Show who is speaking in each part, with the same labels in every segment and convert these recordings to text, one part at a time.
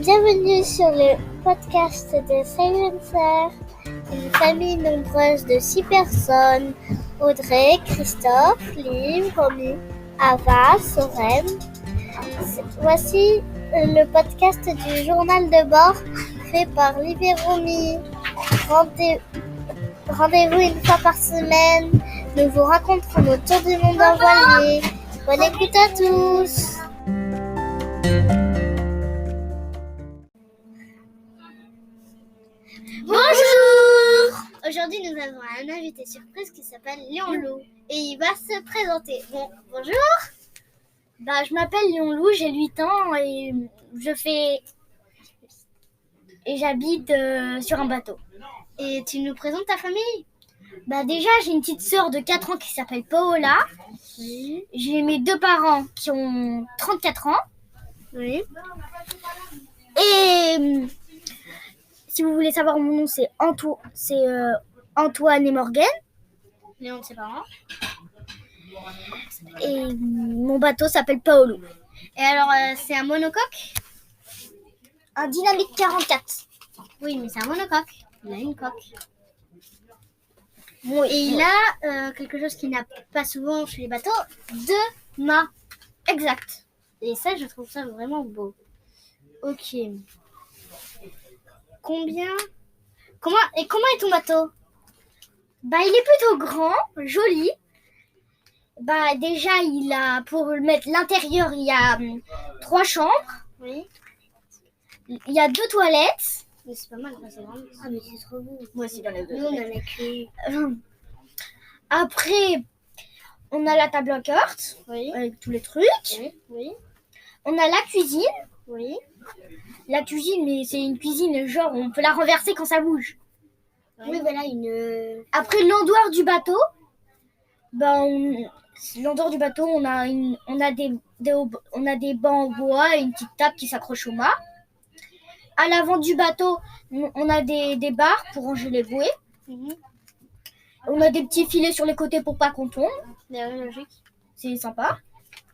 Speaker 1: Bienvenue sur le podcast de Silencer, une famille nombreuse de 6 personnes. Audrey, Christophe, Liv, Romy, Ava, Soren. Voici le podcast du journal de bord fait par Liv et Romy. Rendez-vous une fois par semaine. Nous vous raconterons nos tours du monde en voilier. Bonne écoute à tous. Bonjour! Aujourd'hui, nous avons un invité surprise qui s'appelle Lion Loup et il va se présenter. Bonjour!
Speaker 2: Je m'appelle Lion Loup, j'ai 8 ans et j'habite sur un bateau.
Speaker 1: Et tu nous présentes ta famille?
Speaker 2: Déjà, j'ai une petite sœur de 4 ans qui s'appelle Paola.
Speaker 1: Oui.
Speaker 2: J'ai mes 2 parents qui ont 34 ans.
Speaker 1: Oui.
Speaker 2: Et si vous voulez savoir mon nom, c'est Antoine et Morgane.
Speaker 1: Léon de ses parents.
Speaker 2: Et mon bateau s'appelle Paolo.
Speaker 1: Et alors, c'est un monocoque?
Speaker 2: Un Dynamique 44.
Speaker 1: Oui, mais c'est un monocoque. Il a une coque.
Speaker 2: Bon,
Speaker 1: et il a quelque chose qu'il n'a pas souvent chez les bateaux, 2 mâts.
Speaker 2: Exact.
Speaker 1: Et ça, je trouve ça vraiment beau. Ok. Comment est ton bateau?
Speaker 2: Il est plutôt grand, joli. Déjà, pour mettre l'intérieur, il y a 3 chambres.
Speaker 1: Oui.
Speaker 2: Il y a 2 toilettes.
Speaker 1: Mais c'est pas mal, c'est vraiment... Ah, mais c'est trop beau.
Speaker 2: Moi aussi, dans les 2
Speaker 1: Nous, on
Speaker 2: toilettes.
Speaker 1: a écrit...
Speaker 2: Après, on a la table à cartes,
Speaker 1: Oui.
Speaker 2: avec tous les trucs.
Speaker 1: Oui.
Speaker 2: On a la cuisine.
Speaker 1: Oui.
Speaker 2: La cuisine, mais c'est une cuisine, genre, on peut la renverser quand ça bouge.
Speaker 1: Oui, voilà,
Speaker 2: Après, l'endroit du bateau, l'endroit du bateau, on a des bancs en bois et une petite table qui s'accroche au mât. À l'avant du bateau, on a des barres pour ranger les bouées.
Speaker 1: Mm-hmm.
Speaker 2: On a des petits filets sur les côtés pour pas qu'on tombe.
Speaker 1: Logique.
Speaker 2: C'est sympa.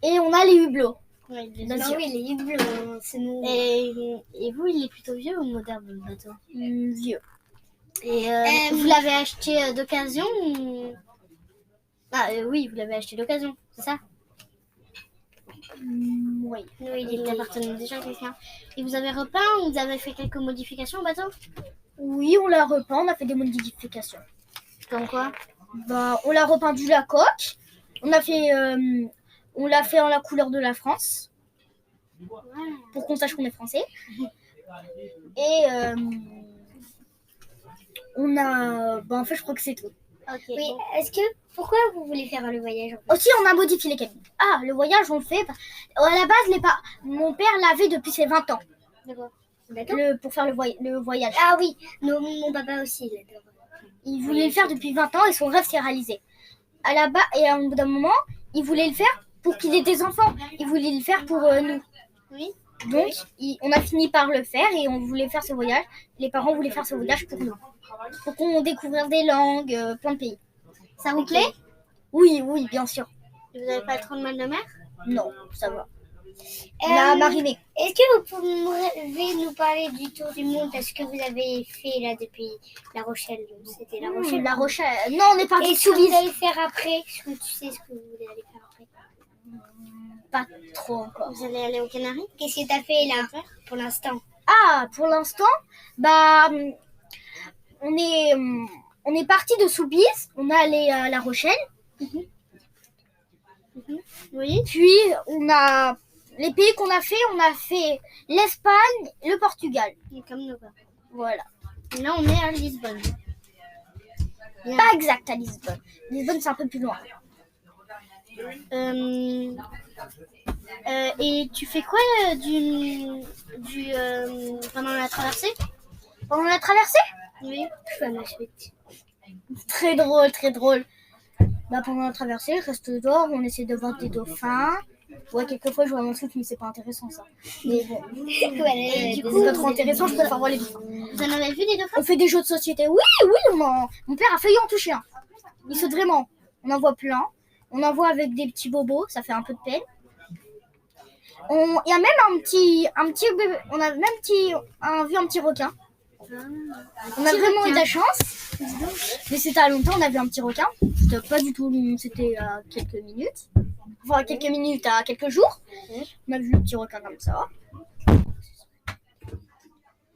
Speaker 2: Et on a les hublots.
Speaker 1: Oui, les hublots, c'est nous. Et vous, il est plutôt vieux ou moderne, le bateau?
Speaker 2: Vieux.
Speaker 1: Et vous l'avez acheté d'occasion ou... oui, vous l'avez acheté d'occasion, c'est ça?
Speaker 2: Oui.
Speaker 1: Il appartenait déjà à quelqu'un. Et vous avez repeint ou vous avez fait quelques modifications au bateau?
Speaker 2: Oui, on l'a repeint, on a fait des modifications.
Speaker 1: Comme quoi?
Speaker 2: On l'a repeindu la coque. On l'a fait en la couleur de la France. Pour qu'on sache qu'on est français. Et on a... en fait, je crois que c'est tout.
Speaker 1: Okay. Oui, pourquoi vous voulez faire le voyage en fait?
Speaker 2: Aussi, on a modifié les cabines. Le voyage, on le fait. À la base, mon père l'avait depuis ses 20 ans.
Speaker 1: D'accord.
Speaker 2: Pour faire le voyage.
Speaker 1: Ah oui, mon papa aussi.
Speaker 2: Il voulait le faire depuis 20 ans et son rêve s'est réalisé. Et à un bout d'un moment, il voulait le faire pour qu'il ait des enfants. Il voulait le faire pour nous.
Speaker 1: Oui.
Speaker 2: Donc, on a fini par le faire et on voulait faire ce voyage. Les parents voulaient faire ce voyage pour nous. Pour qu'on découvre des langues, plein de pays.
Speaker 1: Ça vous plaît?
Speaker 2: Oui, bien sûr.
Speaker 1: Vous n'avez pas trop de mal de mer?
Speaker 2: Non, ça va. On a mariné.
Speaker 1: Est-ce que vous pouvez nous parler du tour du monde? Parce que vous avez fait là depuis La Rochelle. C'était La Rochelle.
Speaker 2: La Rochelle. Non, on est parti
Speaker 1: de Soubise. Et ce que vous allez faire après? Est-ce que tu sais ce que vous allez faire après?
Speaker 2: Pas trop encore.
Speaker 1: Vous allez aller aux Canaries? Qu'est-ce que tu as fait là pour l'instant?
Speaker 2: Pour l'instant, on est parti de Soubise. On est allé à La Rochelle.
Speaker 1: Oui.
Speaker 2: Puis on a les pays qu'on a fait l'Espagne, le Portugal.
Speaker 1: Et comme nous.
Speaker 2: Voilà.
Speaker 1: Et là on est à Lisbonne.
Speaker 2: Pas exact à Lisbonne. Lisbonne c'est un peu plus loin.
Speaker 1: Et tu fais quoi pendant la traversée?
Speaker 2: Pendant la traversée?
Speaker 1: Oui. Je fais ma suite.
Speaker 2: Très drôle, très drôle. Pendant la traversée, je reste dehors, on essaie de voir des dauphins. Ouais, quelquefois je vois mon truc, mais c'est pas intéressant ça. Mais bon. Du coup, c'est pas trop intéressant, je préfère voir les dauphins.
Speaker 1: Vous en avez vu des dauphins?
Speaker 2: On fait des jeux de société. Oui, mon père a failli en toucher un. Il saute vraiment. On en voit plein. On en voit avec des petits bobos, ça fait un peu de peine. Il y a même un petit bébé. On a même vu un petit requin. On a vraiment eu de la chance. Mais c'était à longtemps, on a vu un petit requin. C'était pas du tout, c'était à quelques minutes. Enfin, quelques minutes à quelques jours. On a vu le petit requin comme ça.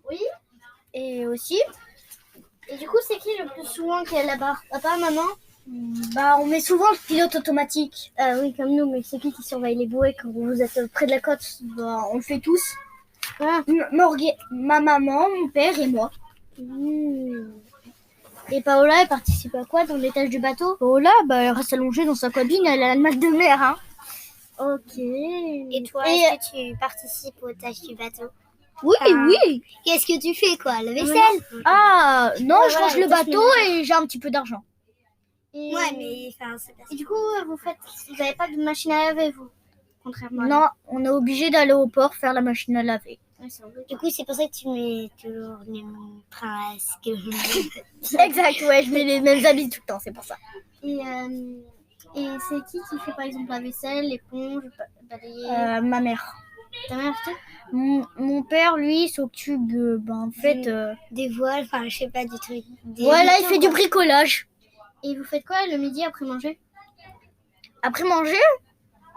Speaker 2: Oui. Et aussi. Et du coup, c'est qui le plus souvent qui est là-bas? Papa, maman? On met souvent le pilote automatique. Oui, comme nous, mais c'est qui surveille les bouées quand vous êtes près de la côte? On le fait tous. Ma maman, mon père et moi. Et Paola, elle participe à quoi dans l'étage du bateau? Paola, elle reste allongée dans sa cabine, elle a le mal de mer. Hein. Ok.
Speaker 1: Et toi, est-ce que tu participes aux tâches du bateau?
Speaker 2: Oui, oui.
Speaker 1: Qu'est-ce que tu fais, quoi? La vaisselle?
Speaker 2: Non, je range le bateau et j'ai un petit peu d'argent.
Speaker 1: Ouais, mais c'est pas. Et du coup, vous n'avez pas de machine à laver, vous? Contrairement.
Speaker 2: Non, on est obligé d'aller au port faire la machine à laver.
Speaker 1: Du coup, c'est pour ça que tu mets toujours les mêmes presque.
Speaker 2: Exact, ouais, je mets les mêmes habits tout le temps, c'est pour ça.
Speaker 1: Et c'est qui fait par exemple la vaisselle, l'éponge, balayer?
Speaker 2: Ma mère.
Speaker 1: Ta mère,
Speaker 2: mon père, lui, s'occupe
Speaker 1: des voiles, enfin, je sais pas, des trucs.
Speaker 2: Voilà, il fait du bricolage.
Speaker 1: Et vous faites quoi le midi après manger?
Speaker 2: Après manger?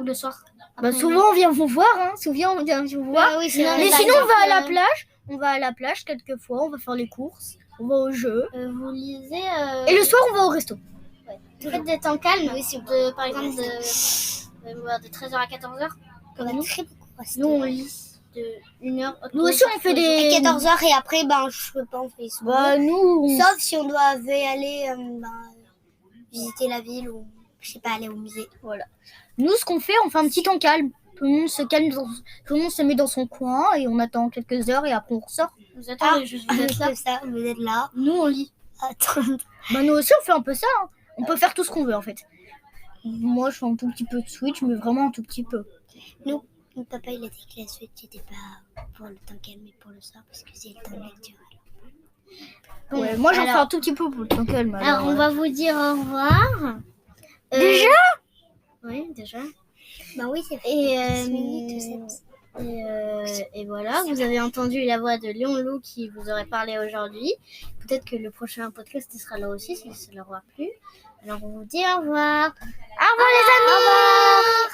Speaker 1: Ou le soir?
Speaker 2: Souvent on vient vous voir, hein. Souvent on vient vous voir.
Speaker 1: Oui,
Speaker 2: mais sinon on va à la plage. On va à la plage quelquefois, on va faire les courses, on va au jeu.
Speaker 1: Vous lisez.
Speaker 2: Et le soir on va au resto.
Speaker 1: Ouais. Vous faites des temps calmes, par exemple de 13h à 14h. Comme nous. Nous on lit de 1h.
Speaker 2: Nous aussi on fait des.
Speaker 1: À 14h et après je peux pas en faire.
Speaker 2: Nous.
Speaker 1: Sauf si on doit aller visiter la ville ou je sais pas, aller au musée.
Speaker 2: Voilà. Nous, ce qu'on fait, on fait un petit temps calme. Tout le monde se calme, tout le monde se met dans son coin et on attend quelques heures et après on ressort.
Speaker 1: Vous attendez, vous êtes là.
Speaker 2: Nous, on lit.
Speaker 1: Attends.
Speaker 2: Nous aussi, on fait un peu ça. Hein. On peut faire tout ce qu'on veut en fait. Moi, je fais un tout petit peu de Switch, mais vraiment un tout petit peu.
Speaker 1: Nous, mon papa, il a dit que la Switch n'était pas pour le temps calme, mais pour le soir parce que c'est le temps de lecture.
Speaker 2: Ouais, moi, j'en fais un tout petit peu pour le temps calme.
Speaker 1: Alors, on va vous dire au revoir.
Speaker 2: Déjà?
Speaker 1: Oui, déjà. Oui, c'est fait 6 minutes. Et voilà, vous avez entendu la voix de Léon Loup qui vous aurait parlé aujourd'hui. Peut-être que le prochain podcast sera là aussi, si ça leur aura plu. Alors, on vous dit au revoir.
Speaker 2: Au revoir les amis.
Speaker 1: Au revoir.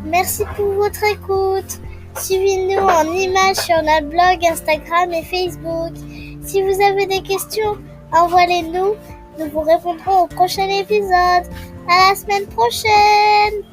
Speaker 1: Merci pour votre écoute. Suivez-nous en images sur notre blog, Instagram et Facebook. Si vous avez des questions, envoyez-nous. Nous vous répondrons au prochain épisode. À la semaine prochaine!